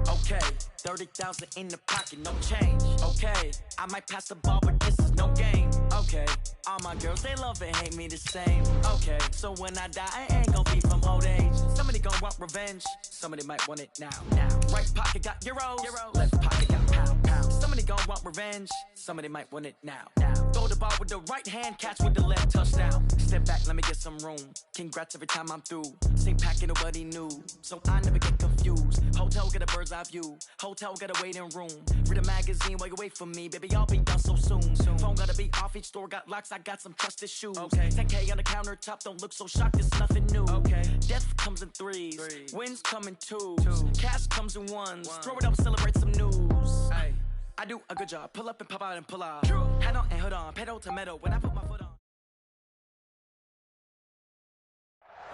Okay, 30,000 in the pocket, no change. Okay, I might pass the ball, but this is no game. Okay, all my girls, they love and hate me the same. Okay, so when I die, I ain't gon' be from old age. Somebody gon' want revenge, somebody might want it now. Right pocket got euros, left pocket got pound. Somebody gon' want revenge, somebody might want it now. Throw the ball with the right hand, catch with the left, touchdown. Step back, let me get some room. Congrats every time I'm through. Same packet, nobody knew, so I never get confused. Hotel get a bird's eye view, hotel got a waiting room. Read a magazine while you wait for me, baby, I'll be done so soon. Phone gotta be off, each store got locks, I got some trusted shoes. 10K on the countertop, don't look so shocked, it's nothing new. Death comes in threes, wins come in twos, cash comes in ones. Throw it up, celebrate some news. I do a good job, pull up and pop out and pull out. Head on and hood on, pedal to metal when I put my foot on.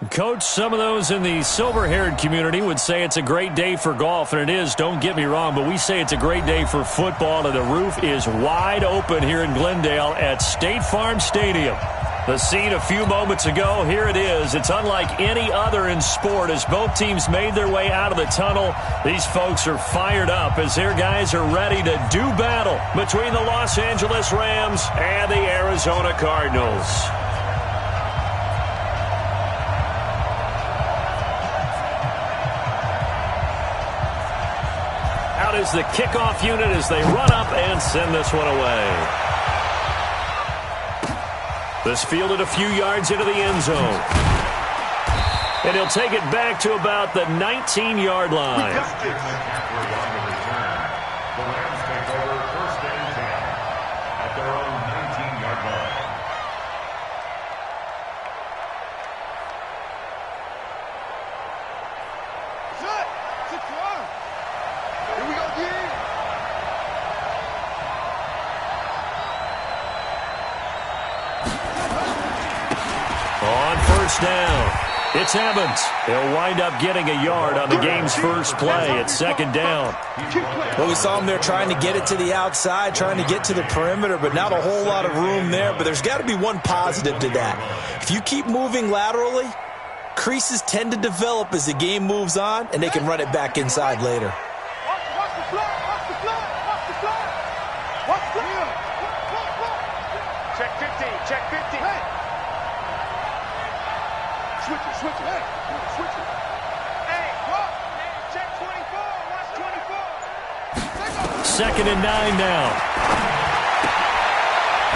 Coach, some of those in the silver-haired community would say it's a great day for golf, and it is, don't get me wrong, but we say it's a great day for football, and the roof is wide open here in Glendale at State Farm Stadium. The scene a few moments ago, here it is. It's unlike any other in sport as both teams made their way out of the tunnel. These folks are fired up as their guys are ready to do battle between the Los Angeles Rams and the Arizona Cardinals. Out is the kickoff unit as they run up and send this one away. This fielded a few yards into the end zone. And he'll take it back to about the 19-yard line. The Rams take over first and 10 at their own 19-yard line. Here we go again. On first down, it's Evans. He'll wind up getting a yard on the game's first play. It's second down. Well, we saw him there trying to get it to the outside, trying to get to the perimeter, but not a whole lot of room there. But there's got to be one positive to that. If you keep moving laterally, creases tend to develop as the game moves on, and they can run it back inside later. Check 50, check 50. Hey. Switch it. Hey, switch it. Hey, walk. Check 24, watch 24. Second and 9 now.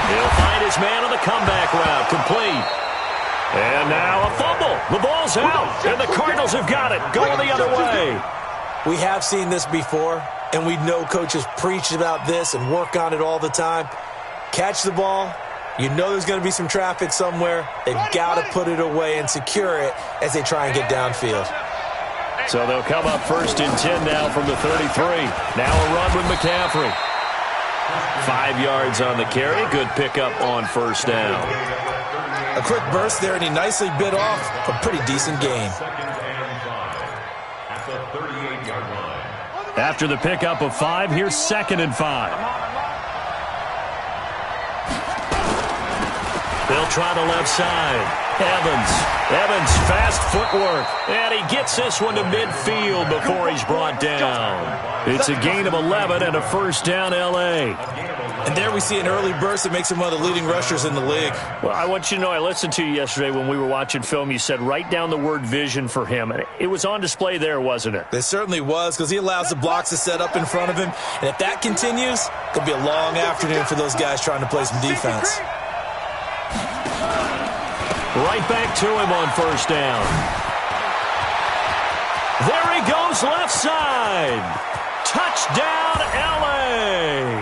He'll find his man on the comeback route, complete. And now a fumble. The ball's out, and the Cardinals have got it, going the other way. We have seen this before, and we know coaches preach about this and work on it all the time. Catch the ball. You know there's going to be some traffic somewhere. They've got to put it away and secure it as they try and get downfield. So they'll come up first and 10 now from the 33. Now a run with McCaffrey. 5 yards on the carry. Good pickup on first down. A quick burst there, and he nicely bit off a pretty decent gain. After the pickup of 5, here's second and 5. They'll try the left side. Evans, fast footwork. And he gets this one to midfield before he's brought down. It's a gain of 11 and a first down, L.A. And there we see an early burst that makes him one of the leading rushers in the league. Well, I want you to know, I listened to you yesterday when we were watching film. You said write down the word vision for him. And it was on display there, wasn't it? It certainly was, because he allows the blocks to set up in front of him. And if that continues, it could be a long afternoon for those guys trying to play some defense. Right back to him on first down. There he goes, left side. Touchdown, L.A.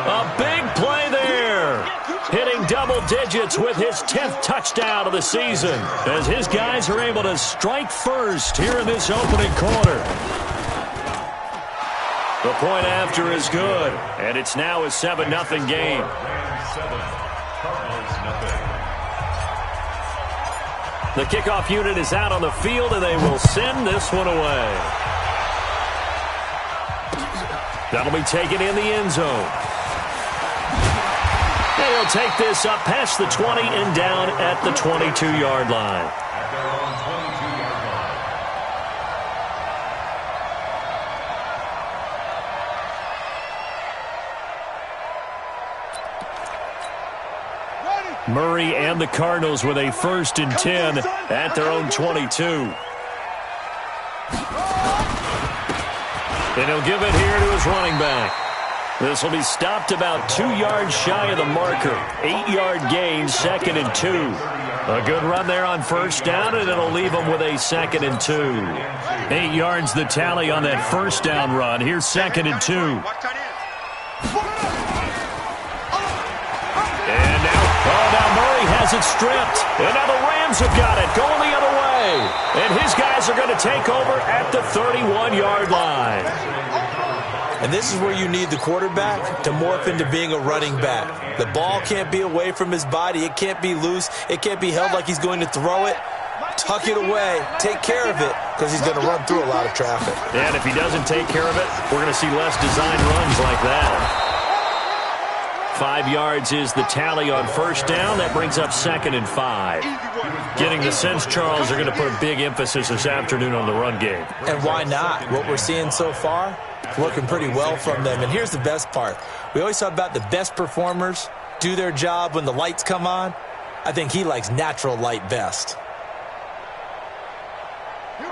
A big play there. Hitting double digits with his 10th touchdown of the season as his guys are able to strike first here in this opening quarter. The point after is good, and it's now a 7-0 game. The kickoff unit is out on the field, and they will send this one away. That'll be taken in the end zone. And he'll take this up past the 20 and down at the 22-yard line. Murray and the Cardinals with a 1st and 10 at their own 22. And he'll give it here to his running back. This will be stopped about 2 yards shy of the marker. 8-yard gain, 2nd and 2. A good run there on 1st down, and it'll leave them with a 2nd and 2. 8 yards the tally on that 1st down run. Here's 2nd and 2. And now Murray has it stripped. And now the Rams have got it, going the other way. And his guys are going to take over at the 31-yard line. And this is where you need the quarterback to morph into being a running back. The ball can't be away from his body. It can't be loose. It can't be held like he's going to throw it. Tuck it away. Take care of it, because he's going to run through a lot of traffic. And if he doesn't take care of it, we're going to see less design runs like that. 5 yards is the tally on 1st down. That brings up 2nd and 5. Getting the sense, Charles, they're going to put a big emphasis this afternoon on the run game. And why not? What we're seeing so far, looking pretty well from them. And here's the best part. We always talk about the best performers do their job when the lights come on. I think he likes natural light best.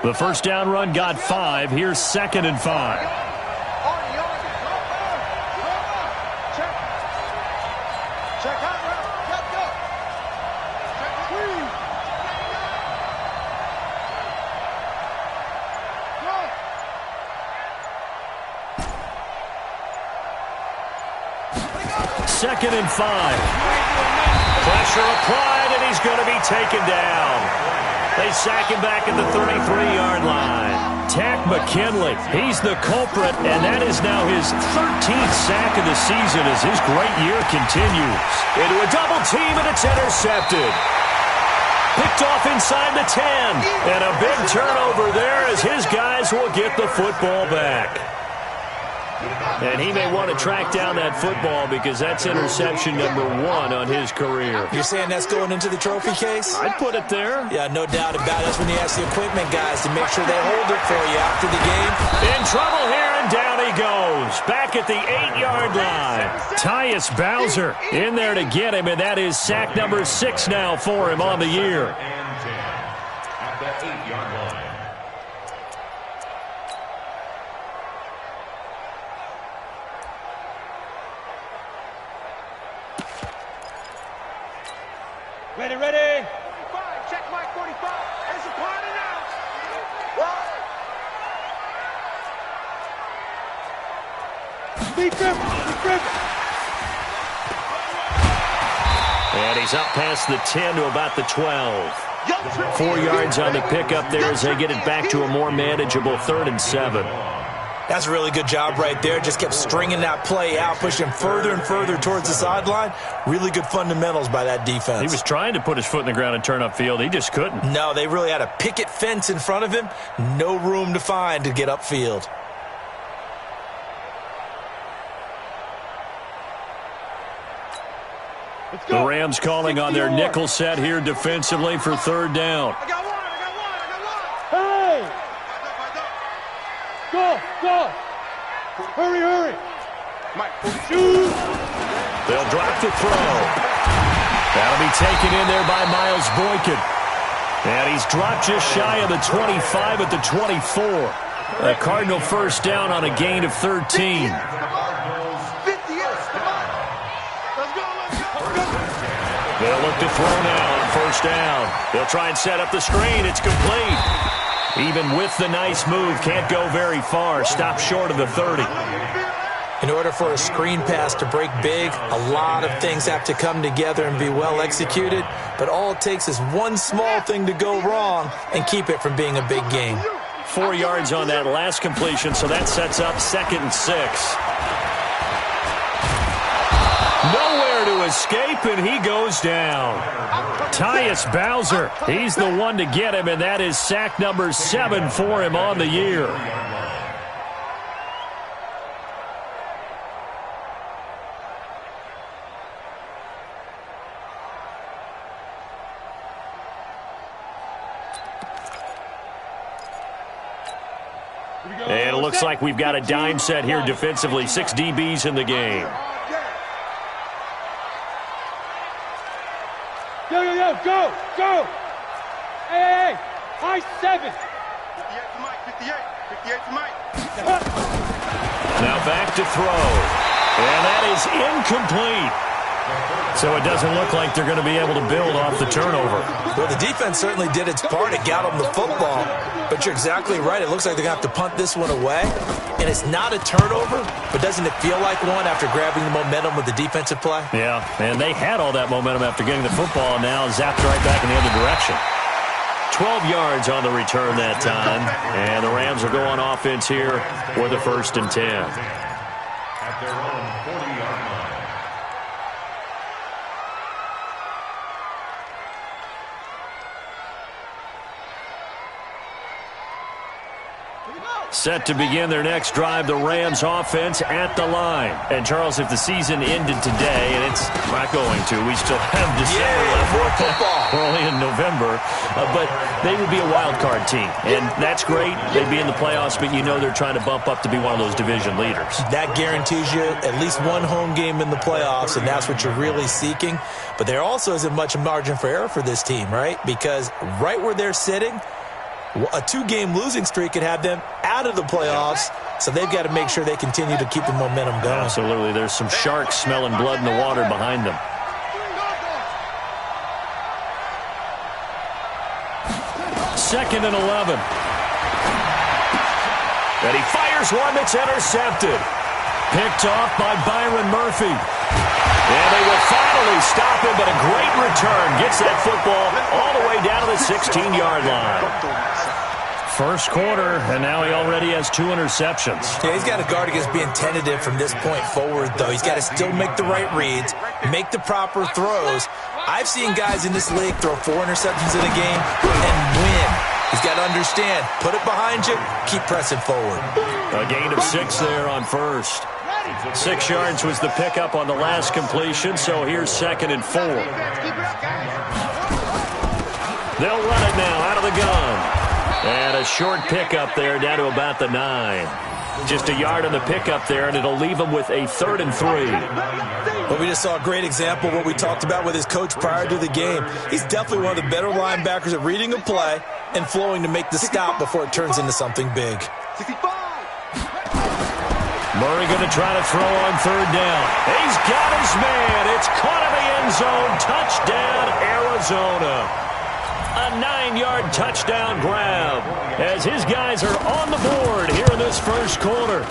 The 1st down run got 5. Here's 2nd and 5. Second and 5. Pressure applied, and he's going to be taken down. They sack him back at the 33-yard line. Tack McKinley, he's the culprit, and that is now his 13th sack of the season as his great year continues. Into a double team, and it's intercepted. Picked off inside the 10, and a big turnover there as his guys will get the football back. And he may want to track down that football because that's interception number 1 on his career. You're saying that's going into the trophy case? I'd put it there. Yeah, no doubt about it. That's when you ask the equipment guys to make sure they hold it for you after the game. In trouble here, and down he goes. Back at the 8-yard line. Tyus Bowser in there to get him, and that is sack number 6 now for him on the year. At the 8-yard line. Ready, ready. 45, check Mike 45. It's a party now. Be crippled. And he's up past the 10 to about the 12. 4 yards on the pickup there as they get it back to a more manageable 3rd and 7. That's a really good job right there. Just kept stringing that play out, pushing further and further towards the sideline. Really good fundamentals by that defense. He was trying to put his foot in the ground and turn upfield. He just couldn't. No, they really had a picket fence in front of him. No room to find to get upfield. The Rams calling on their nickel set here defensively for 3rd down. I got one. Hey! Go! Hurry! Mike, shoot! They'll drop the throw. That'll be taken in there by Miles Boykin. And he's dropped just shy of the 25 at the 24. A Cardinal 1st down on a gain of 13. They'll look to throw now on 1st down. They'll try and set up the screen. It's complete. Even with the nice move, can't go very far. Stopped short of the 30. In order for a screen pass to break big, a lot of things have to come together and be well executed. But all it takes is one small thing to go wrong and keep it from being a big game. 4 yards on that last completion, so that sets up 2nd and 6. Nowhere to escape, and he goes down. Tyus Bowser, he's the one to get him, and that is sack number 7 for him on the year. And it looks like we've got a dime set here defensively. 6 DBs in the game. Go! Go! Hey! High 7! 58 to Mike, 58 to Mike. Now back to throw. And that is incomplete. So it doesn't look like they're going to be able to build off the turnover. Well, the defense certainly did its part. It got them the football. But you're exactly right. It looks like they're going to have to punt this one away. And it's not a turnover, but doesn't it feel like one after grabbing the momentum with the defensive play? Yeah, and they had all that momentum after getting the football, and now zapped right back in the other direction. 12 yards on the return that time, and the Rams will go on offense here with a 1st and 10. At their own 40-yard line. Set to begin their next drive, the Rams offense at the line. And, Charles, if the season ended today, and it's not going to, we still have December left. More football. We're only in November. But they would be a wild card team. And that's great. They'd be in the playoffs, but you know they're trying to bump up to be one of those division leaders. That guarantees you at least one home game in the playoffs, and that's what you're really seeking. But there also isn't much margin for error for this team, right? Because right where they're sitting, a 2-game losing streak could have them out of the playoffs, so they've got to make sure they continue to keep the momentum going. Absolutely. There's some sharks smelling blood in the water behind them. Second and 11. And he fires one that's intercepted. Picked off by Byron Murphy. And they will finally stop him, but a great return. Gets that football all the way down to the 16-yard line. First quarter, and now he already has 2 interceptions. Yeah, he's got to guard against being tentative from this point forward, though. He's got to still make the right reads, make the proper throws. I've seen guys in this league throw 4 interceptions in a game and win. He's got to understand, put it behind you, keep pressing forward. A gain of 6 there on first. 6 yards was the pickup on the last completion, so here's 2nd and 4. They'll run it now out of the gun. And a short pickup there down to about the 9. Just a yard on the pickup there, and it'll leave him with a 3rd and 3. Well, we just saw a great example of what we talked about with his coach prior to the game. He's definitely one of the better linebackers at reading a play and flowing to make the stop before it turns into something big. Murray going to try to throw on 3rd down. He's got his man. It's caught in the end zone. Touchdown, Arizona. A 9-yard touchdown grab as his guys are on the board here in this first quarter.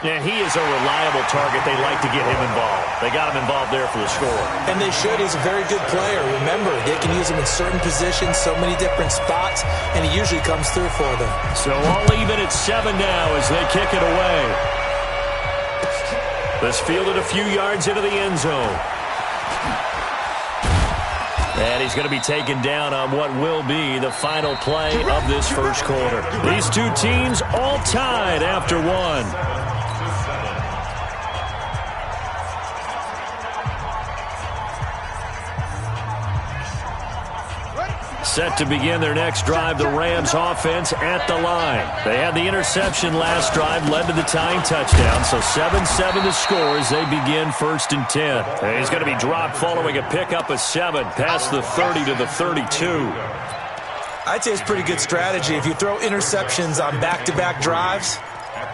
Yeah, he is a reliable target. They like to get him involved. They got him involved there for the score. And they should. He's a very good player. Remember, they can use him in certain positions, so many different spots, and he usually comes through for them. So all even at 7 now as they kick it away. This fielded a few yards into the end zone. And he's going to be taken down on what will be the final play of this first quarter. These two teams all tied after 1. Set to begin their next drive, the Rams offense at the line. They had the interception last drive, led to the tying touchdown, so 7-7 the score as they begin 1st and 10. And he's going to be dropped following a pickup of 7 past the 30 to the 32. I'd say it's pretty good strategy. If you throw interceptions on back-to-back drives,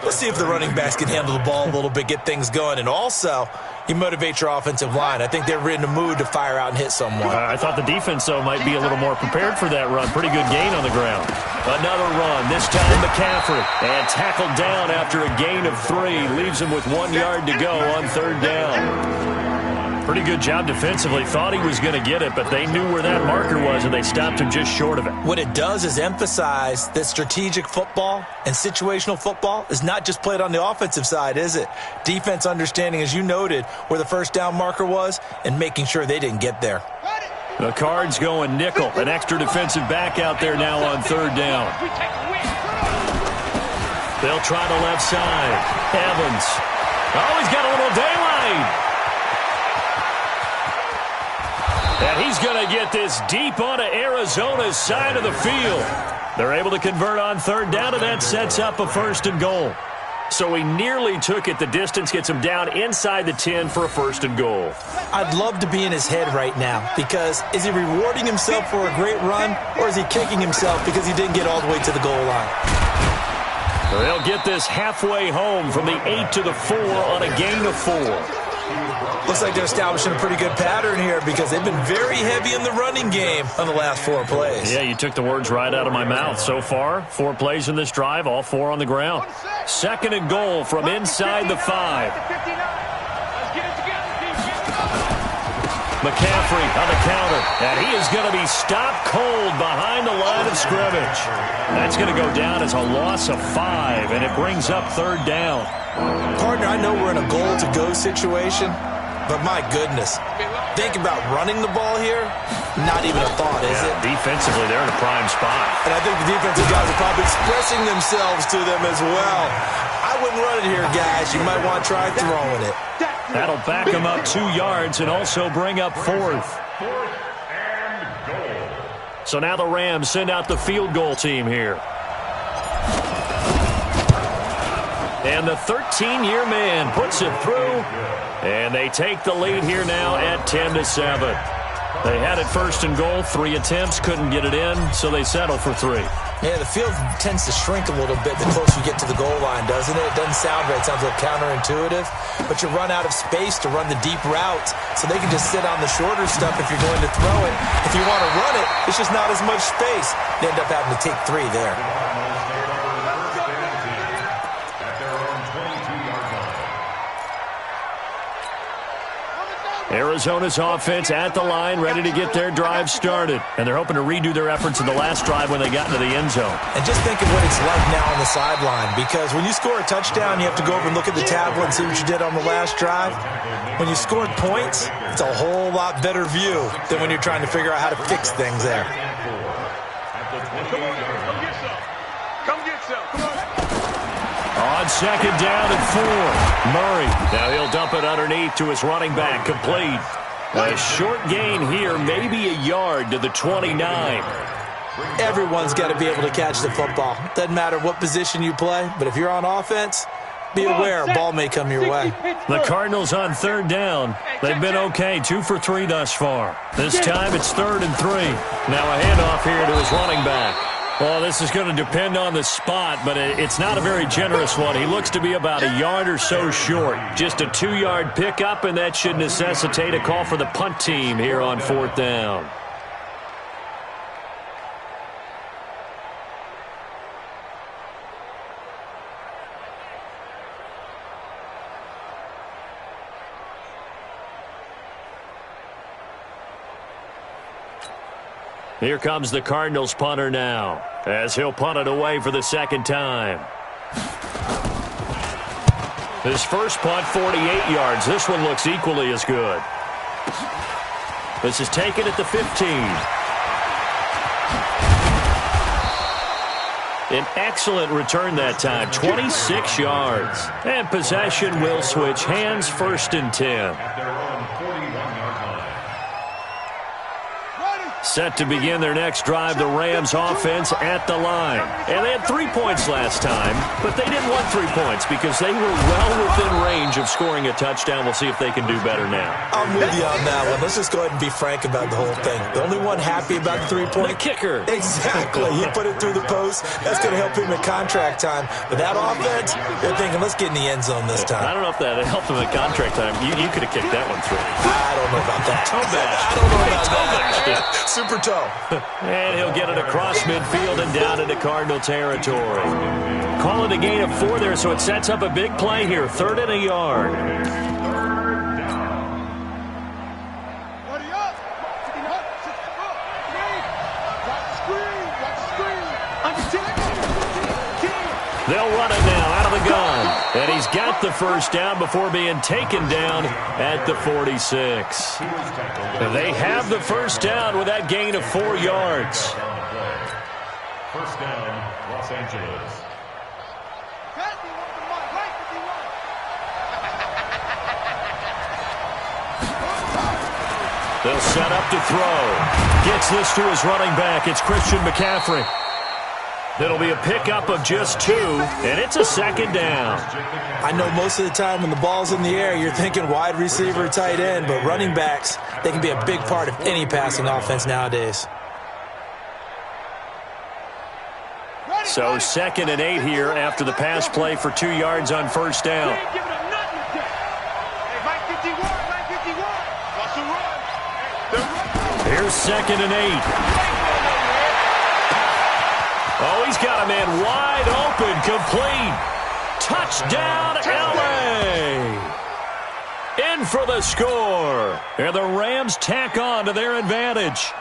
let's see if the running backs can handle the ball a little bit, get things going, and also you motivate your offensive line. I think they're in the mood to fire out and hit someone. I thought the defense, though, might be a little more prepared for that run. Pretty good gain on the ground. Another run, this time McCaffrey. And tackled down after a gain of 3. Leaves him with 1 yard to go on 3rd down. Pretty good job defensively. Thought he was going to get it, but they knew where that marker was, and they stopped him just short of it. What it does is emphasize that strategic football and situational football is not just played on the offensive side, is it? Defense understanding, as you noted, where the first down marker was and making sure they didn't get there. The Cards going nickel. An extra defensive back out there now on 3rd down. They'll try the left side. Evans. Oh, he's got a little daylight. And he's going to get this deep onto Arizona's side of the field. They're able to convert on 3rd down, and that sets up a 1st and goal. So he nearly took it. The distance gets him down inside the 10 for a 1st and goal. I'd love to be in his head right now because is he rewarding himself for a great run or is he kicking himself because he didn't get all the way to the goal line? They'll get this halfway home from the 8 to the 4 on a gain of 4. Looks like they're establishing a pretty good pattern here because they've been very heavy in the running game on the last 4 plays. Yeah, you took the words right out of my mouth. So far, 4 plays in this drive, all 4 on the ground. 2nd and goal from inside the 5. McCaffrey on the counter, and he is going to be stopped cold behind the line of scrimmage. That's going to go down as a loss of 5, and it brings up 3rd down. Partner, I know we're in a goal-to-go situation, but my goodness, think about running the ball here, not even a thought, is it? Defensively, they're in a prime spot. And I think the defensive guys are probably expressing themselves to them as well. I wouldn't run it here, guys. You might want to try throwing it. That'll back him up 2 yards and also bring up 4th. And goal. So now the Rams send out the field goal team here. And the 13-year man puts it through. And they take the lead here now at 10-7. They had it 1st and goal, 3 attempts, couldn't get it in, so they settle for 3. Yeah, the field tends to shrink a little bit the closer you get to the goal line, doesn't it? It doesn't sound right. It sounds a little counterintuitive. But you run out of space to run the deep routes, so they can just sit on the shorter stuff if you're going to throw it. If you want to run it, it's just not as much space. You end up having to take 3 there. Arizona's offense at the line, ready to get their drive started. And they're hoping to redo their efforts in the last drive when they got into the end zone. And just think of what it's like now on the sideline, because when you score a touchdown, you have to go over and look at the tablet and see what you did on the last drive. When you scored points, it's a whole lot better view than when you're trying to figure out how to fix things there. Come get some. Come on. On 2nd down and 4. Murray. Now he'll dump it underneath to his running back. Complete. A short gain here, maybe a yard to the 29. Everyone's got to be able to catch the football. Doesn't matter what position you play, but if you're on offense, be aware a ball may come your way. The Cardinals on 3rd down. They've been okay, 2 for 3 thus far. This time it's 3rd and 3. Now a handoff here to his running back. Well, this is going to depend on the spot, but it's not a very generous one. He looks to be about a yard or so short. Just a 2-yard pickup, and that should necessitate a call for the punt team here on 4th down. Here comes the Cardinals punter now, as he'll punt it away for the 2nd time. His first punt, 48 yards. This one looks equally as good. This is taken at the 15. An excellent return that time, 26 yards. And possession will switch hands, 1st and 10. Set to begin their next drive, the Rams offense at the line. And they had 3 points last time, but they didn't want 3 points because they were well within range of scoring a touchdown. We'll see if they can do better now. I'm with you on that one. Let's just go ahead and be frank about the whole thing. The only one happy about the 3-point. The kicker. Exactly. He put it through the post. That's going to help him at contract time. But that offense, they're thinking, let's get in the end zone this time. I don't know if that helped him at contract time. You could have kicked that one through. I don't know about that. Toe bash. I don't know about that. Super toe. And he'll get it across midfield and down into Cardinal territory. Call it a gain of 4 there, so it sets up a big play here. 3rd and a yard. They'll run it now out of the gun. And he's got the 1st down before being taken down at the 46. They have the 1st down with that gain of 4 yards. 1st down, Los Angeles. They'll set up to throw. Gets this to his running back. It's Christian McCaffrey. It'll be a pickup of just 2, and it's a second down. I know most of the time when the ball's in the air, you're thinking wide receiver, tight end, but running backs, they can be a big part of any passing offense nowadays. So 2nd and 8 here after the pass play for 2 yards on first down. Here's 2nd and 8. Oh, he's got a man wide open, complete. Touchdown, LA. In for the score. And the Rams tack on to their advantage.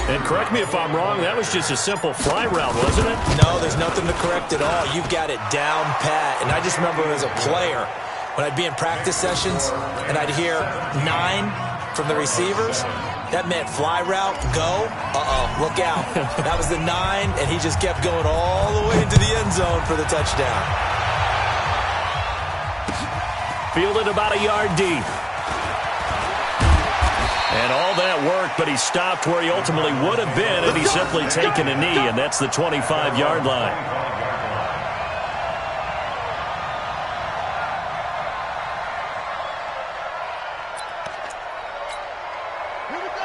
And correct me if I'm wrong, that was just a simple fly route, wasn't it? No, there's nothing to correct at all. You've got it down pat. And I just remember as a player, when I'd be in practice sessions and I'd hear 9 from the receivers, that meant fly route, go, look out. That was the 9, and he just kept going all the way into the end zone for the touchdown. Fielded about a yard deep. And all that work, but he stopped where he ultimately would have been had he simply taken a knee, and that's the 25-yard line.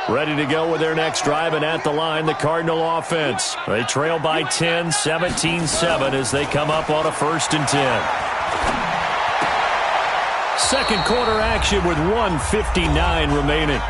Ready to go with their next drive, and at the line, the Cardinal offense. They trail by 10, 17-7 as they come up on a 1st and 10. Second quarter action with 1:59 remaining.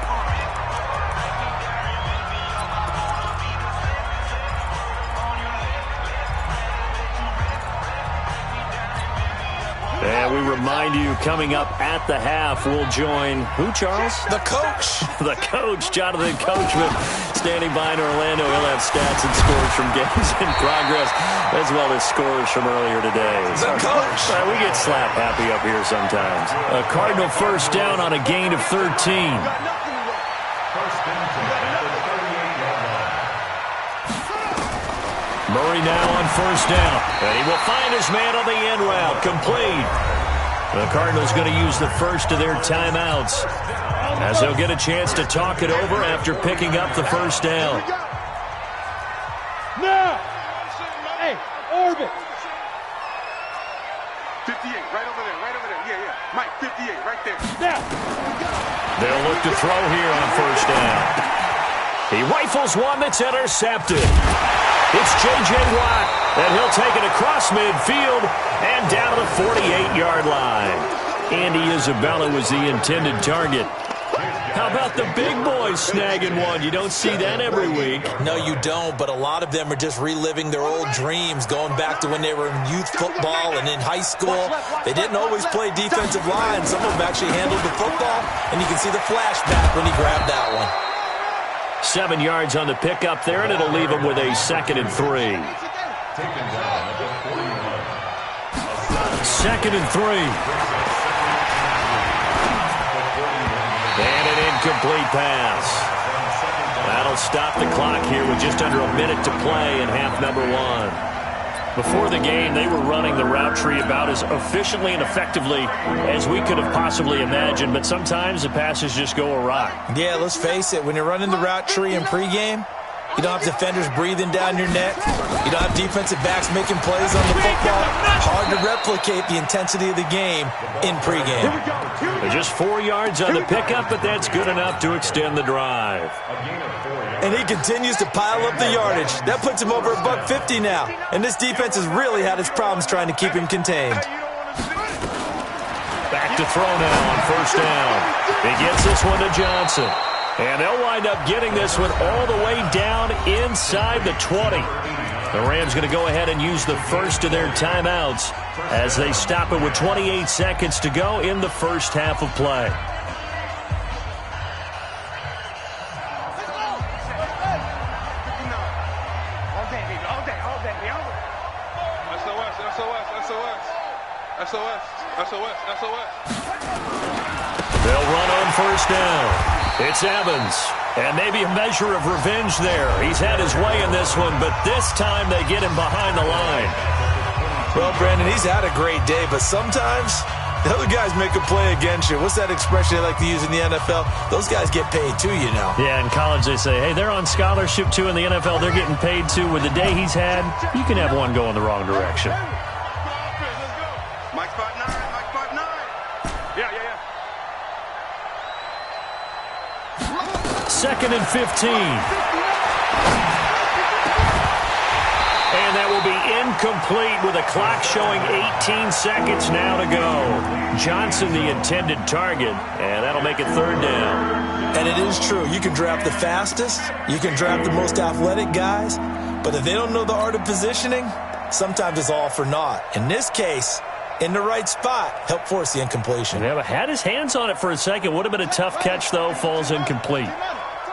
And we remind you, coming up at the half, we'll join who, Charles? The coach. The coach, Jonathan Coachman, standing by in Orlando. He'll have stats and scores from games in progress, as well as scores from earlier today. The coach. We get slap happy up here sometimes. A Cardinal first down on a gain of 13. Murray now on first down. And he will find his man on the end route. Complete. The Cardinals going to use the first of their timeouts as they'll get a chance to talk it over after picking up the first down. Now! Hey, orbit! 58, right over there. Yeah. Mike, 58, right there. Now! They'll look to throw here on first down. He rifles one that's intercepted. It's J.J. Watt, and he'll take it across midfield and down to the 48-yard line. Andy Isabella was the intended target. How about the big boys snagging one? You don't see that every week. No, you don't, but a lot of them are just reliving their old dreams, going back to when they were in youth football and in high school. They didn't always play defensive line. Some of them actually handled the football, and you can see the flashback when he grabbed that one. 7 yards on the pickup there, and it'll leave him with a 2nd and 3. 2nd and 3. And an incomplete pass. That'll stop the clock here with just under a minute to play in half number 1. Before the game, they were running the route tree about as efficiently and effectively as we could have possibly imagined, but sometimes the passes just go awry. Yeah, let's face it, when you're running the route tree in pregame, you don't have defenders breathing down your neck. You don't have defensive backs making plays on the football. Hard to replicate the intensity of the game in pregame. Just 4 yards on the pickup, but that's good enough to extend the drive. And he continues to pile up the yardage. That puts him over $150 now. And this defense has really had its problems trying to keep him contained. Back to throw now on first down. He gets this one to Johnson. And they'll wind up getting this one all the way down inside the 20. The Rams going to go ahead and use the first of their timeouts as they stop it with 28 seconds to go in the first half of play. SOS. They'll run on first down. It's Evans, and maybe a measure of revenge there. He's had his way in this one, but this time they get him behind the line. Well, Brandon, he's had a great day, but sometimes The other guys make a play against you. What's that expression they like to use in the NFL? Those guys get paid too, you know. Yeah, in college they say, hey, they're on scholarship too. In the NFL, they're getting paid too. With the day he's had, you can have one go in the wrong direction. Mike spot 9. Mike spot 9. Yeah. 2nd and 15. And that will be incomplete with a clock showing 18 seconds now to go. Johnson, the intended target, and that'll make it 3rd down. And it is true. You can draft the fastest. You can draft the most athletic guys. But if they don't know the art of positioning, sometimes it's all for naught. In this case, in the right spot, help force the incompletion. Yeah, but had his hands on it for a second. Would have been a tough catch, though. Falls incomplete.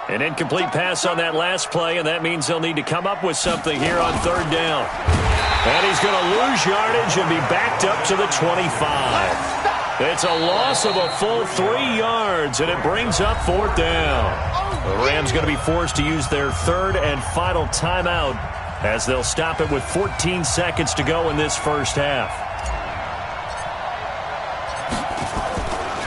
An incomplete pass on that last play, and that means they'll need to come up with something here on 3rd down. And he's going to lose yardage and be backed up to the 25. It's a loss of a full 3 yards, and it brings up 4th down. The Rams going to be forced to use their 3rd and final timeout as they'll stop it with 14 seconds to go in this first half.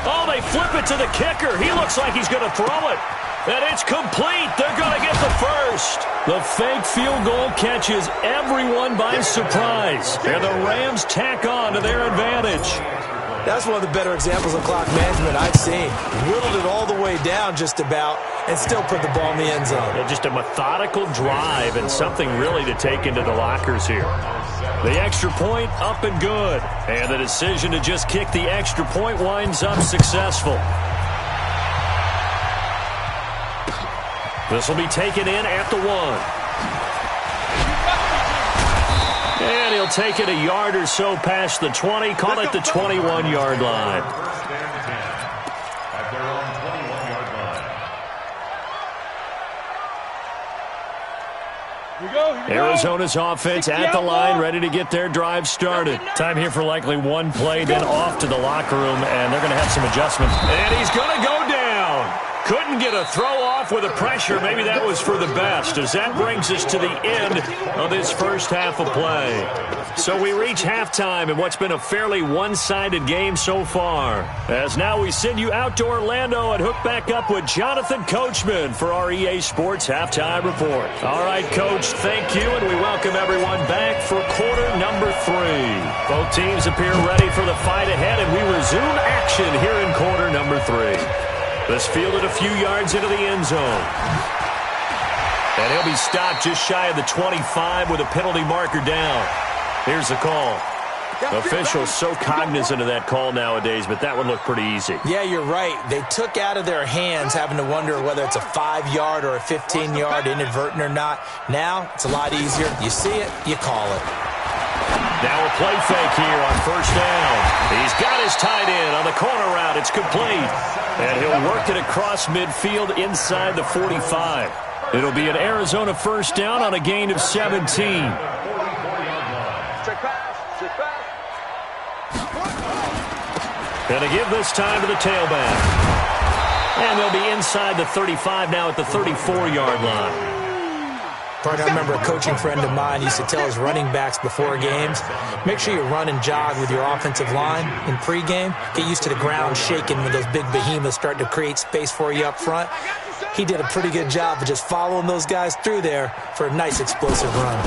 Oh, they flip it to the kicker. He looks like he's going to throw it. And it's complete. They're going to get the first. The fake field goal catches everyone by surprise. And the Rams tack on to their advantage. That's one of the better examples of clock management I've seen. Whittled it all the way down just about and still put the ball in the end zone. Yeah, just a methodical drive and something really to take into the lockers here. The extra point up and good. And the decision to just kick the extra point winds up successful. This will be taken in at the 1. And he'll take it a yard or so past the 20. Call it the 21-yard line. At their own 21-yard line. Here we go. Arizona's offense at the line, ready to get their drive started. Time here for likely one play, then off to the locker room, and they're going to have some adjustments. And he's going to go down. Couldn't get a throw off with the pressure. Maybe that was for the best, as that brings us to the end of this first half of play. So we reach halftime in what's been a fairly one-sided game so far. As now we send you out to Orlando and hook back up with Jonathan Coachman for our EA Sports Halftime Report. All right, Coach, thank you, and we welcome everyone back for quarter number 3. Both teams appear ready for the fight ahead, and we resume action here in quarter number 3. This fielded a few yards into the end zone. And he'll be stopped just shy of the 25 with a penalty marker down. Here's the call. Officials so cognizant of that call nowadays, but that one looked pretty easy. Yeah, you're right. They took out of their hands having to wonder whether it's a 5-yard or a 15-yard, inadvertent or not. Now, it's a lot easier. You see it, you call it. Now a play fake here on 1st down. He's got his tight end on the corner route. It's complete. And he'll work it across midfield inside the 45. It'll be an Arizona 1st down on a gain of 17. Check pass. And to give this time to the tailback. And they'll be inside the 35 now at the 34-yard line. Partner, I remember a coaching friend of mine used to tell his running backs before games, make sure you run and jog with your offensive line in pregame. Get used to the ground shaking when those big behemoths start to create space for you up front. He did a pretty good job of just following those guys through there for a nice explosive run.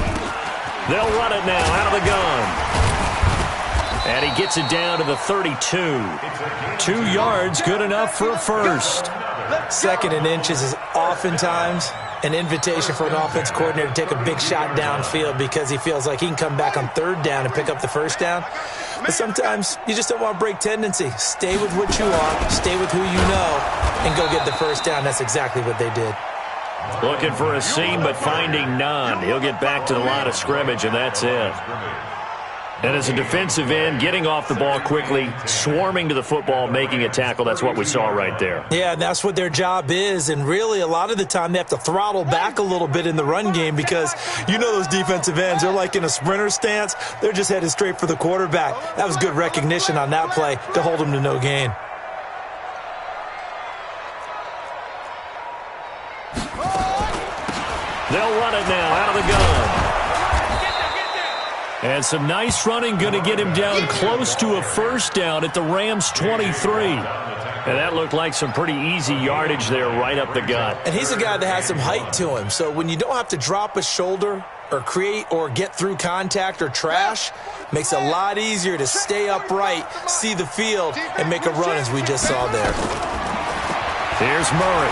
They'll run it now out of the gun. And he gets it down to the 32. 2 yards, good enough for a first. 2nd and inches is oftentimes an invitation for an offense coordinator to take a big shot downfield because he feels like he can come back on 3rd down and pick up the 1st down. But sometimes you just don't want to break tendency. Stay with what you are, stay with who you know, and go get the 1st down. That's exactly what they did. Looking for a seam, but finding none. He'll get back to the line of scrimmage, and that's it. And as a defensive end, getting off the ball quickly, swarming to the football, making a tackle, that's what we saw right there. Yeah, that's what their job is, and really a lot of the time they have to throttle back a little bit in the run game because you know those defensive ends, they're like in a sprinter stance. They're just headed straight for the quarterback. That was good recognition on that play to hold them to no gain. They'll run it now out of the gun. And some nice running going to get him down close to a first down at the Rams' 23. And that looked like some pretty easy yardage there right up the gut. And he's a guy that has some height to him. So when you don't have to drop a shoulder or create or get through contact or trash, makes it a lot easier to stay upright, see the field, and make a run as we just saw there. Here's Murray.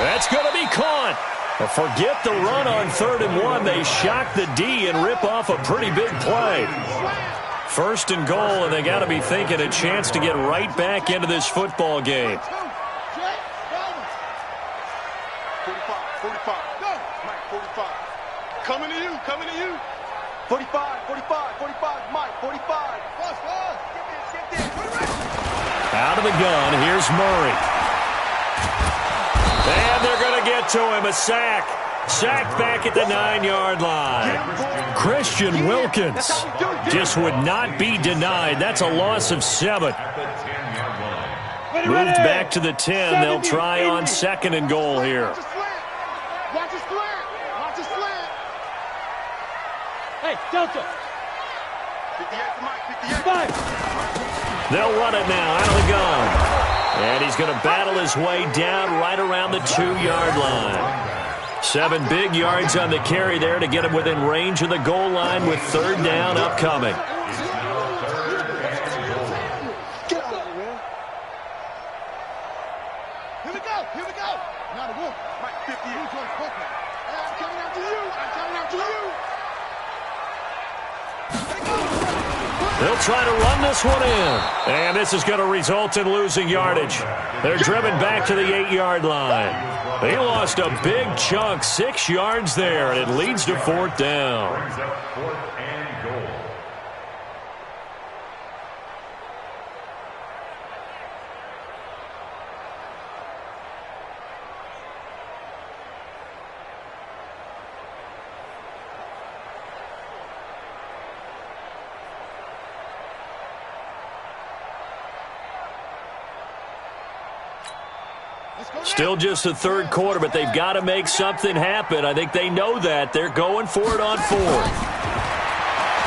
That's going to be caught. Forget the run on 3rd and 1. They shock the D and rip off a pretty big play. 1st and goal, and they got to be thinking a chance to get right back into this football game. 45, 45. Mike, 45. Coming to you, coming to you. 45, 45, 45. Mike, 45. Out of the gun, here's Murray. And they're going to get to him, a sack. Sacked back at the 9-yard line. Christian Wilkins just would not be denied. That's a loss of 7. Moved back to the 10. They'll try on 2nd and goal here. Watch it slant. Watch it slant. Hey, Delta. 58 to Mike, 58. They'll run it now out of the gun. And he's going to battle his way down right around the 2-yard line. 7 big yards on the carry there to get him within range of the goal line with 3rd down upcoming. Get out of here, man. Here we go. Here we go. Now the wolf. Mike, 50. I'm coming after you. I'm coming after you. They'll try to run this one in. And this is going to result in losing yardage. They're driven back to the 8-yard line. They lost a big chunk, 6 yards there, and it leads to 4th down. Brings up 4th and goal. Still just the 3rd quarter, but they've got to make something happen. I think they know that. They're going for it on 4th.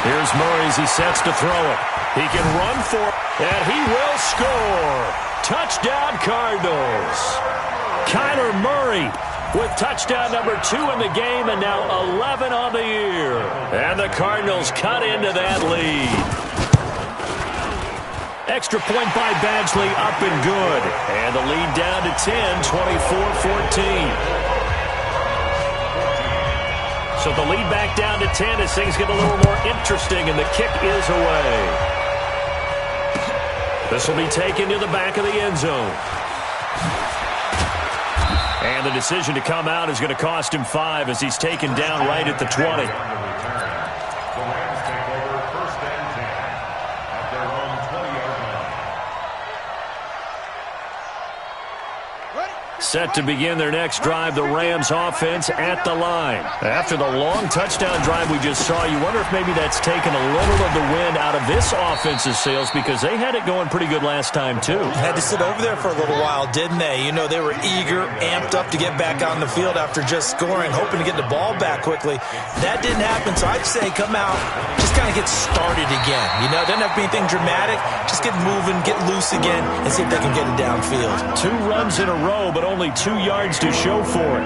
Here's Murray as he sets to throw it. He can run for it, and he will score. Touchdown, Cardinals. Kyler Murray with touchdown number 2 in the game, and now 11 on the year. And the Cardinals cut into that lead. Extra point by Badgley, up and good. And the lead down to 10, 24-14. So the lead back down to 10 as things get a little more interesting, and the kick is away. This will be taken to the back of the end zone. And the decision to come out is going to cost him 5 as he's taken down right at the 20. Set to begin their next drive, the Rams offense at the line. After the long touchdown drive we just saw, you wonder if maybe that's taken a little of the wind out of this offense's sails because they had it going pretty good last time too. Had to sit over there for a little while, didn't they? You know, they were eager, amped up to get back on the field after just scoring, hoping to get the ball back quickly. That didn't happen, so I'd say come out, just kind of get started again. You know, it doesn't have to be anything dramatic. Just get moving, get loose again, and see if they can get it downfield. 2 runs in a row, but only 2 yards to show for it.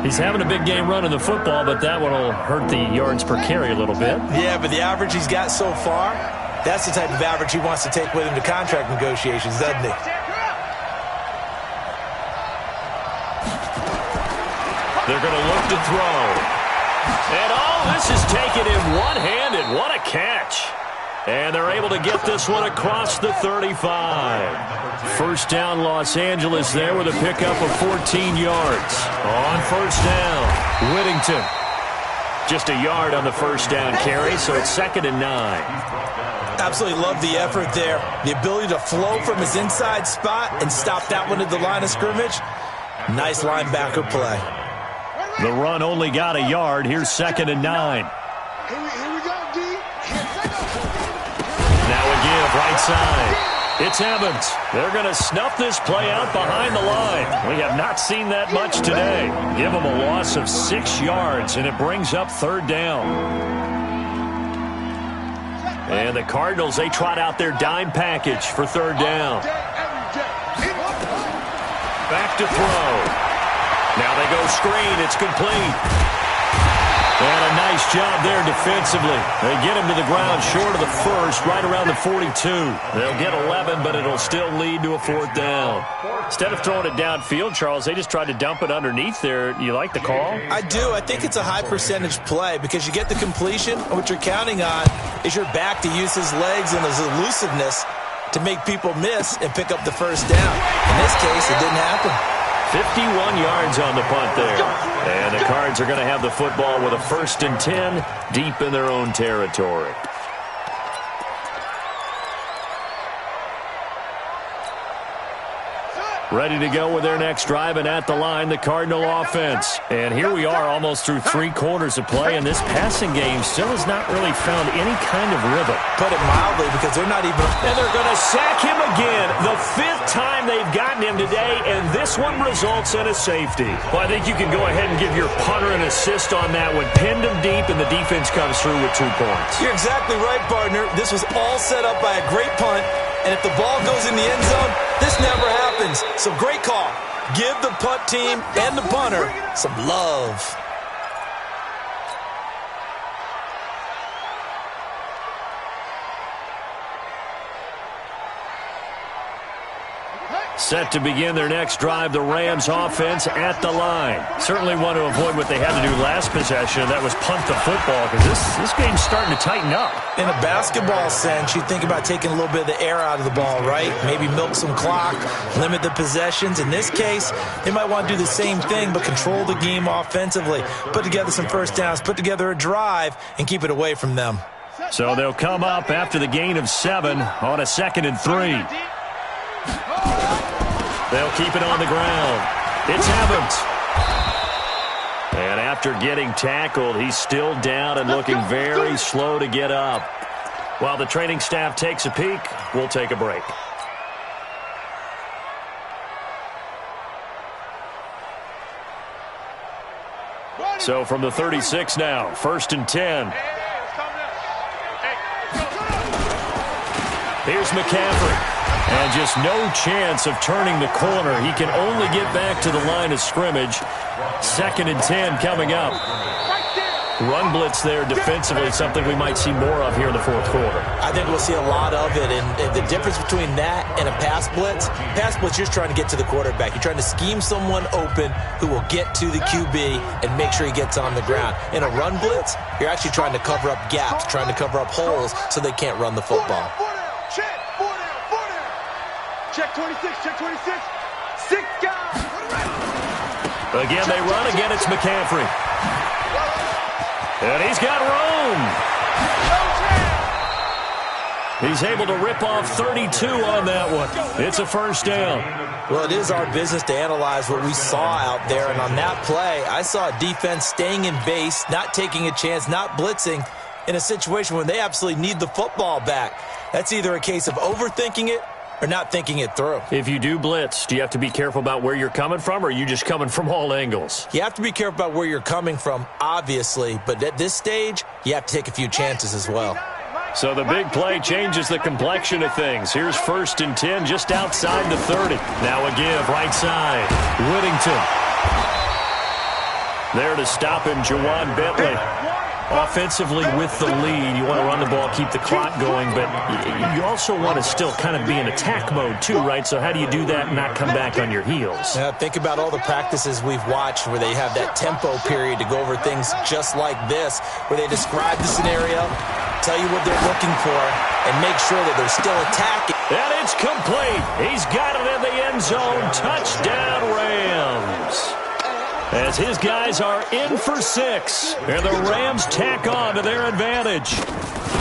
He's having a big game running the football, but that one will hurt the yards per carry a little bit. Yeah, but the average he's got so far, that's the type of average he wants to take with him to contract negotiations, doesn't he? They're going to look to throw. And this is taken in one-handed. What a catch. And they're able to get this one across the 35. First down, Los Angeles there with a pickup of 14 yards. On first down, Whittington. Just a yard on the first down carry, so it's 2nd and 9. Absolutely love the effort there. The ability to flow from his inside spot and stop that one at the line of scrimmage. Nice linebacker play. The run only got a yard. Here's 2nd and 9. Here we go, D. Now a give right side. It's Evans. They're going to snuff this play out behind the line. We have not seen that much today. Give them a loss of 6 yards, and it brings up 3rd down. And the Cardinals, they trot out their dime package for 3rd down. Back to throw. Now they go screen. It's complete. And a nice job there defensively. They get him to the ground short of the first, right around the 42. They'll get 11, but it'll still lead to a 4th down. Instead of throwing it downfield, Charles, they just tried to dump it underneath there. You like the call? I do. I think it's a high percentage play because you get the completion. What you're counting on is your back to use his legs and his elusiveness to make people miss and pick up the 1st down. In this case, it didn't happen. 51 yards on the punt there. And the Cards are going to have the football with a 1st and 10 deep in their own territory. Ready to go with their next drive, and at the line, the Cardinal offense. And here we are almost through 3 quarters of play, and this passing game still has not really found any kind of rhythm. Put it mildly, because they're not even... And they're going to sack him again. The 5th time they've gotten him today, and this one results in a safety. Well, I think you can go ahead and give your punter an assist on that one. Pinned him deep, and the defense comes through with 2 points. You're exactly right, partner. This was all set up by a great punt. And if the ball goes in the end zone, this never happens. So great call. Give the punt team and the punter some love. Set to begin their next drive, the Rams offense at the line. Certainly want to avoid what they had to do last possession, and that was punt the football, because this game's starting to tighten up. In a basketball sense, you think about taking a little bit of the air out of the ball, right? Maybe milk some clock, limit the possessions. In this case, they might want to do the same thing, but control the game offensively. Put together some 1st downs, put together a drive, and keep it away from them. So they'll come up after the gain of 7 on a 2nd and 3. They'll keep it on the ground. It's Evans. And after getting tackled, he's still down and looking very slow to get up. While the training staff takes a peek, we'll take a break. So from the 36 now, 1st and 10. Here's McCaffrey. And just no chance of turning the corner. He can only get back to the line of scrimmage. 2nd and 10 coming up. Run blitz there defensively, something we might see more of here in the 4th quarter. I think we'll see a lot of it. And the difference between that and a pass blitz, you're just trying to get to the quarterback. You're trying to scheme someone open who will get to the QB and make sure he gets on the ground. In a run blitz, you're actually trying to cover up gaps, trying to cover up holes so they can't run the football. Check 26, check 26. 6 guys. Again, they run. Again, it's McCaffrey. And he's got room. He's able to rip off 32 on that one. It's a 1st down. Well, it is our business to analyze what we saw out there. And on that play, I saw a defense staying in base, not taking a chance, not blitzing in a situation when they absolutely need the football back. That's either a case of overthinking it or not thinking it through. If you do blitz, do you have to be careful about where you're coming from, or are you just coming from all angles? You have to be careful about where you're coming from, obviously, but at this stage, you have to take a few chances as well. So the big play changes the complexion of things. Here's 1st and 10 just outside the 30. Now a give, right side. Whittington. There to stop him, Jawan Bentley. Offensively with the lead, you want to run the ball, keep the clock going, but you also want to still kind of be in attack mode too, right? So how do you do that and not come back on your heels? Think about all the practices we've watched where they have that tempo period to go over things just like this, where they describe the scenario, tell you what they're looking for, and make sure that they're still attacking. And it's complete. He's got it in the end zone. Touchdown, Rams. As his guys are in for 6, and the Rams tack on to their advantage.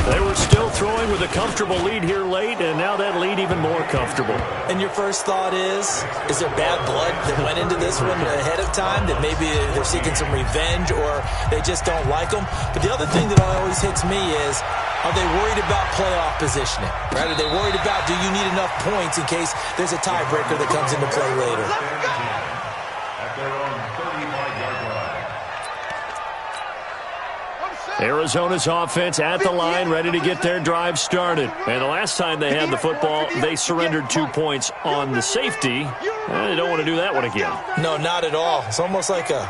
They were still throwing with a comfortable lead here late, and now that lead even more comfortable. And your first thought is there bad blood that went into this one ahead of time, that maybe they're seeking some revenge or they just don't like them? But the other thing that always hits me is, are they worried about playoff positioning? Right? Are they worried about, do you need enough points in case there's a tiebreaker that comes into play later? At their own 35-yard line. Arizona's offense at the line, ready to get their drive started. And the last time they had the football, they surrendered 2 points on the safety. They don't want to do that one again. No, not at all. It's almost like a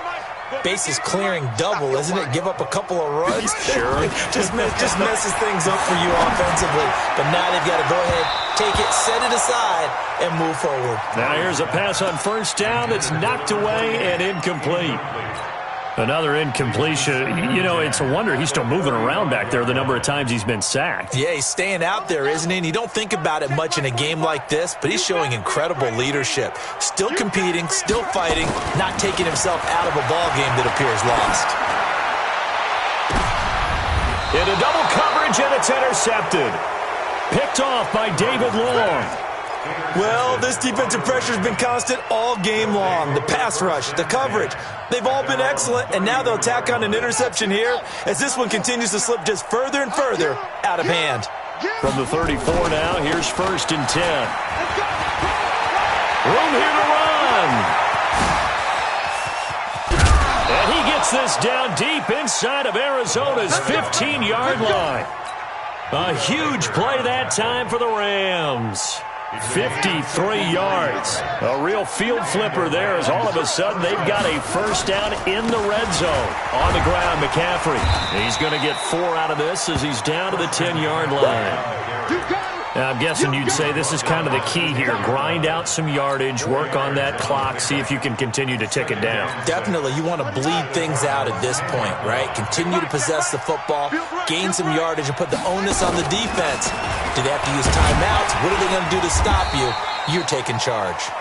bases clearing double, isn't it? Give up a couple of runs. Sure. just messes things up for you offensively. But now they've got to go ahead, take it, set it aside, and move forward. Now here's a pass on first down that's knocked away and incomplete. Another incompletion. You know, it's a wonder he's still moving around back there the number of times he's been sacked. Yeah, he's staying out there, isn't he? And you don't think about it much in a game like this, but he's showing incredible leadership. Still competing, still fighting, not taking himself out of a ball game that appears lost. Into double coverage, and it's intercepted. Picked off by David Long. Well, this defensive pressure has been constant all game long. The pass rush, the coverage, they've all been excellent, and now they'll tack on an interception here as this one continues to slip just further and further out of hand. From the 34 now, here's 1st and 10. Room here to run. And he gets this down deep inside of Arizona's 15-yard line. A huge play that time for the Rams. 53 yards. A real field flipper there as all of a sudden they've got a first down in the red zone. On the ground, McCaffrey. He's going to get 4 out of this as he's down to the 10-yard line. Now, I'm guessing you'd say this is kind of the key here. Grind out some yardage, work on that clock, see if you can continue to tick it down. Definitely. You want to bleed things out at this point, right? Continue to possess the football, gain some yardage, and put the onus on the defense. Do they have to use timeouts? What are they going to do to stop you? You're taking charge.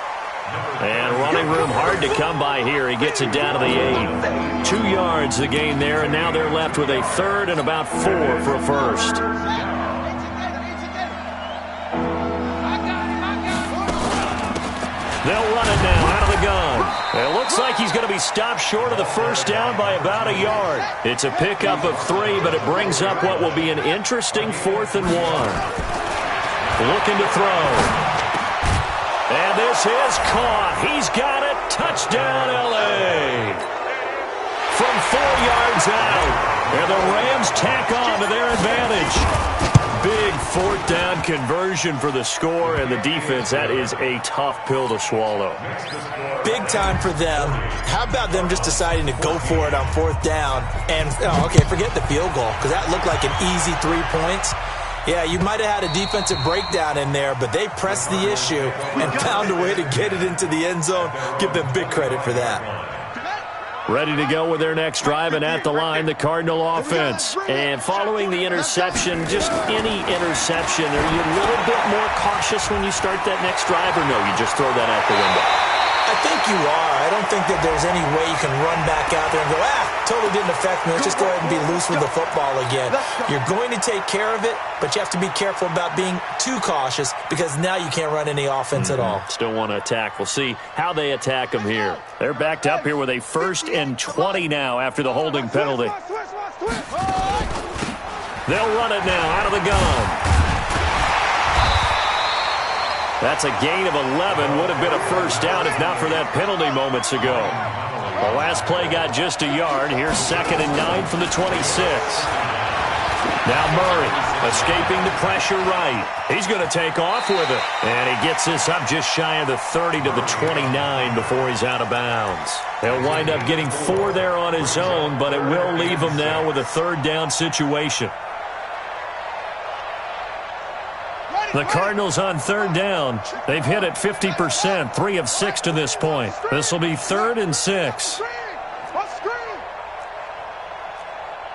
And running room hard to come by here. He gets it down to the 8. 2 yards the gain there, and now they're left with a 3rd and about 4 for a first. They'll run it now out of the gun. It looks like he's going to be stopped short of the first down by about a yard. It's a pickup of 3, but it brings up what will be an interesting 4th and 1. Looking to throw. And this is caught. He's got it. Touchdown, L.A. From 4 yards out. And the Rams tack on to their advantage. Big 4th down conversion for the score, and the defense, that is a tough pill to swallow. Big time for them. How about them just deciding to go for it on 4th down? And, okay, forget the field goal, because that looked like an easy 3 points. Yeah, you might have had a defensive breakdown in there, but they pressed the issue and found a way to get it into the end zone. Give them big credit for that. Ready to go with their next drive, and at the line, the Cardinal offense. And following the interception, just any interception, are you a little bit more cautious when you start that next drive, or no, you just throw that out the window? I think you are. I don't think that there's any way you can run back out there and go, totally didn't affect me. Let's just go ahead and be loose with the football again. You're going to take care of it, but you have to be careful about being too cautious because now you can't run any offense at all. Still want to attack. We'll see how they attack them here. They're backed up here with a 1st and 20 now after the holding penalty. They'll run it now out of the gun. That's a gain of 11. Would have been a first down if not for that penalty moments ago. The last play got just a yard. Here's 2nd and 9 from the 26. Now Murray escaping the pressure right. He's going to take off with it. And he gets this up just shy of the 30 to the 29 before he's out of bounds. He'll wind up getting 4 there on his own, but it will leave him now with a 3rd down situation. The Cardinals on 3rd down. They've hit it 50%, 3 of 6 to this point. This will be 3rd and 6.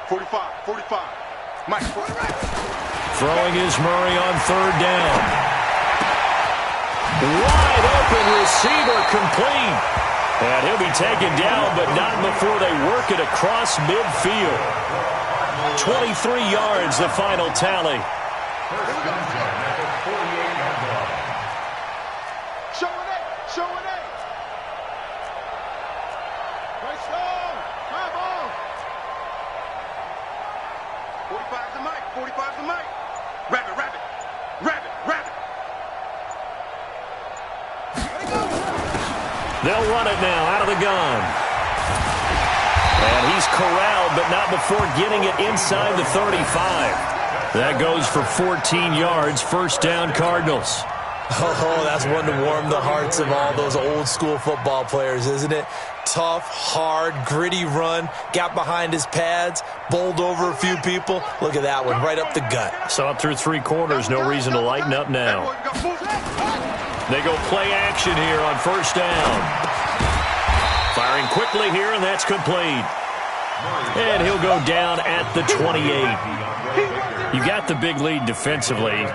45. Mike. Throwing is Murray on 3rd down. Wide open receiver complete. And he'll be taken down, but not before they work it across midfield. 23 yards, the final tally. First down at the 48-yard line. Showing it. Showing it. Right strong. Come on. 45's the mic. 45's the mic. Rabbit, rabbit. Rabbit, rabbit. They'll run it now out of the gun. And he's corralled, but not before getting it inside the 35. That goes for 14 yards, first down Cardinals. Oh, that's one to warm the hearts of all those old school football players, isn't it? Tough, hard, gritty run, got behind his pads, bowled over a few people. Look at that one, right up the gut. So up through 3 quarters, no reason to lighten up now. They go play action here on first down. Firing quickly here, and that's complete. And he'll go down at the 28. You got the big lead defensively,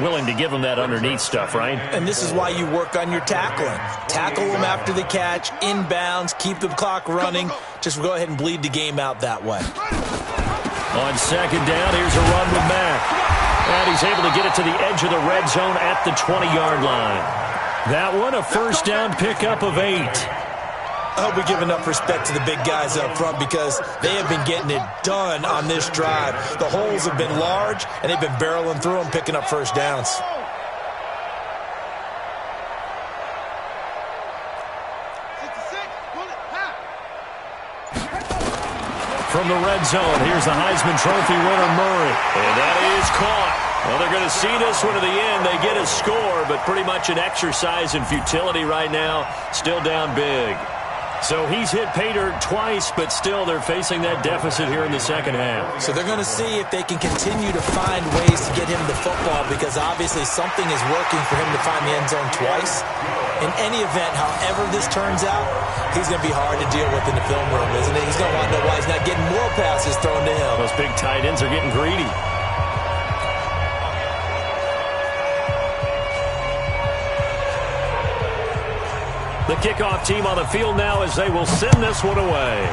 willing to give them that underneath stuff, right? And this is why you work on your tackling. Tackle them after the catch, inbounds, keep the clock running. Just go ahead and bleed the game out that way. On second down, here's a run with Mack. And he's able to get it to the edge of the red zone at the 20-yard line. That one, a first down pickup of 8. I hope we give enough respect to the big guys up front because they have been getting it done on this drive. The holes have been large, and they've been barreling through them, picking up first downs. From the red zone, here's the Heisman Trophy winner, Murray. And that is caught. Well, they're going to see this one to the end. They get a score, but pretty much an exercise in futility right now. Still down big. So he's hit pay dirt twice, but still they're facing that deficit here in the second half. So they're going to see if they can continue to find ways to get him the football because obviously something is working for him to find the end zone twice. In any event, however this turns out, he's going to be hard to deal with in the film room, isn't he? He's going to want to know why he's not getting more passes thrown to him. Those big tight ends are getting greedy. The kickoff team on the field now as they will send this one away.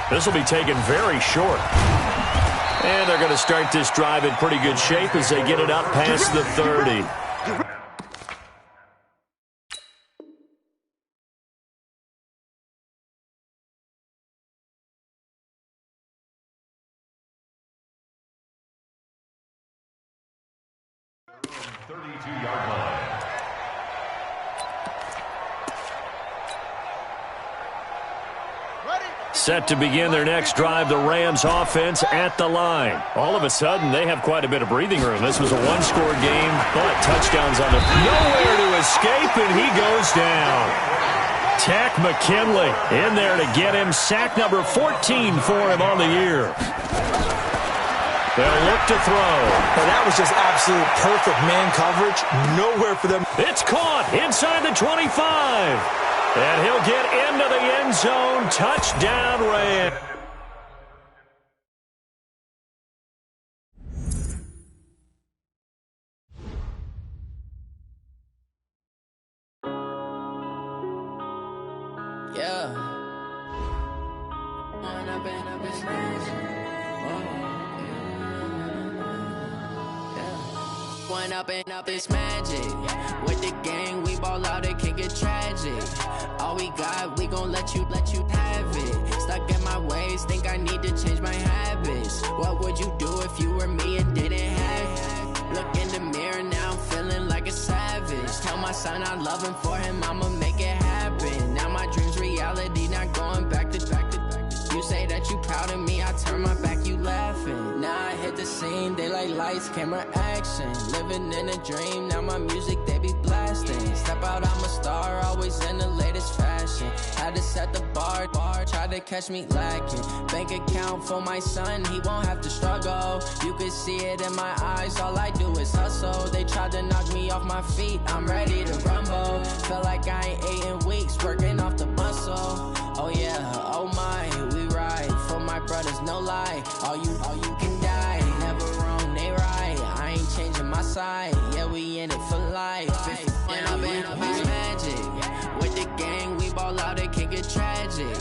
This will be taken very short. And they're going to start this drive in pretty good shape as they get it up past the 30. Set to begin their next drive, the Rams offense at the line. All of a sudden, they have quite a bit of breathing room. This was a one-score game, but touchdowns on the nowhere to escape, and he goes down. Tack McKinley in there to get him. Sack number 14 for him on the year. They'll look to throw. Well, that was just absolute perfect man coverage. Nowhere for them. It's caught inside the 25. And he'll get into the end zone. Touchdown, Rams. Yeah. One up and up is magic. With the gang, we ball out, it can get tragic. All we got, we gon' let you have it. Stuck in my ways, think I need to change my habits. What would you do if you were me and didn't have it? Look in the mirror, now I'm feeling like a savage. Tell my son I love him, for him I'ma make it happen. Now my dream's reality, not going back to back. You say that you proud of me, I turn my back, you laughing. Now I hit the scene, they like lights, camera, action. Living in a dream, now my music, they be blasting. Step out, I'm a star, always in the latest fashion. Had to set the bar, try to catch me lacking. Bank account for my son, he won't have to struggle. You can see it in my eyes, all I do is hustle. They tried to knock me off my feet, I'm ready to rumble. Felt like I ain't ate in weeks, working off the muscle. Oh yeah, oh my, we ride for my brothers, no lie. All you can die, never wrong, they right. I ain't changing my side, yeah, we in it for life. When I've been magic, with the gang, we ball out, it can get tragic.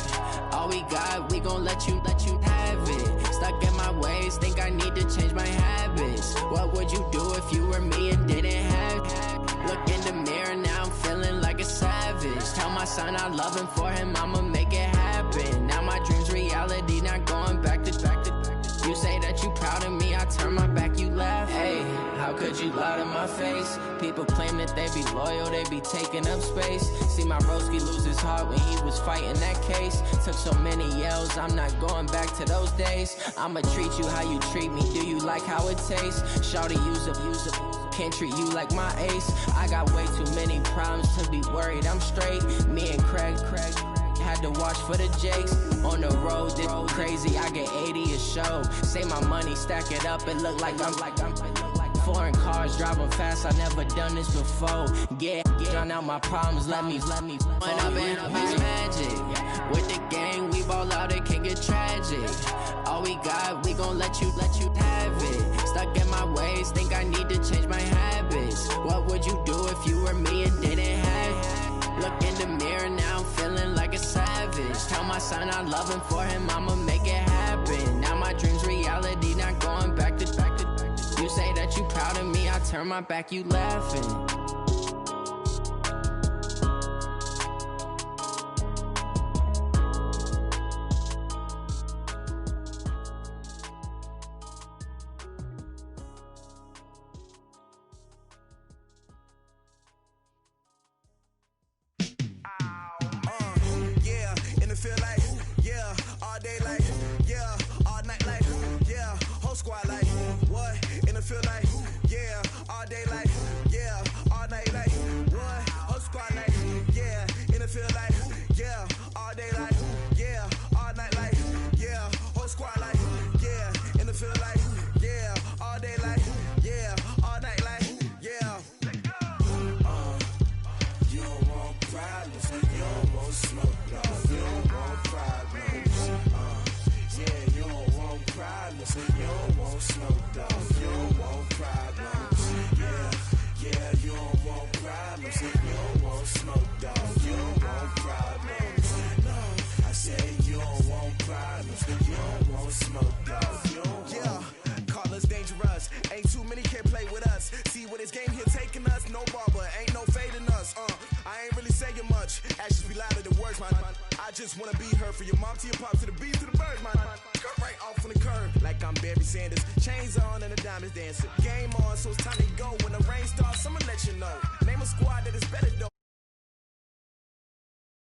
All we got, we gon' let you have it. Stuck in my ways, think I need to change my habits. What would you do if you were me and didn't have it? Look in the mirror, now I'm feeling like a savage. Tell my son I love him, for him I'ma make it happen. Now my dream's reality, not going back to. You say that you proud of me, I turn my back, you laugh. Hey, how could you lie to my face? People claim that they be loyal, they be taking up space. See my broski lose his heart when he was fighting that case. Took so many yells, I'm not going back to those days. I'ma treat you how you treat me, do you like how it tastes? Shawty, use up, can't treat you like my ace. I got way too many problems to be worried, I'm straight. Me and Craig had to watch for the Jakes. On the road, this crazy, I get 80 a show. Say my money, stack it up, it look like I'm foreign cars, driving fast, I never done this before. Yeah, drown out my problems, let me When up in it's magic. With the gang, we ball out, it can get tragic. All we got, we gon' let you have it. Stuck in my ways, think I need to change my habits. What would you do if you were me and didn't have it? Look in the mirror, now I'm feeling like a savage. Tell my son I love him, for him I'ma make it happen. Now my dream's reality, not going back to. You say that you proud of me, I turn my back, you laughing. Game on, so it's time to go. When the rain starts, I'ma let you know. Name a squad that is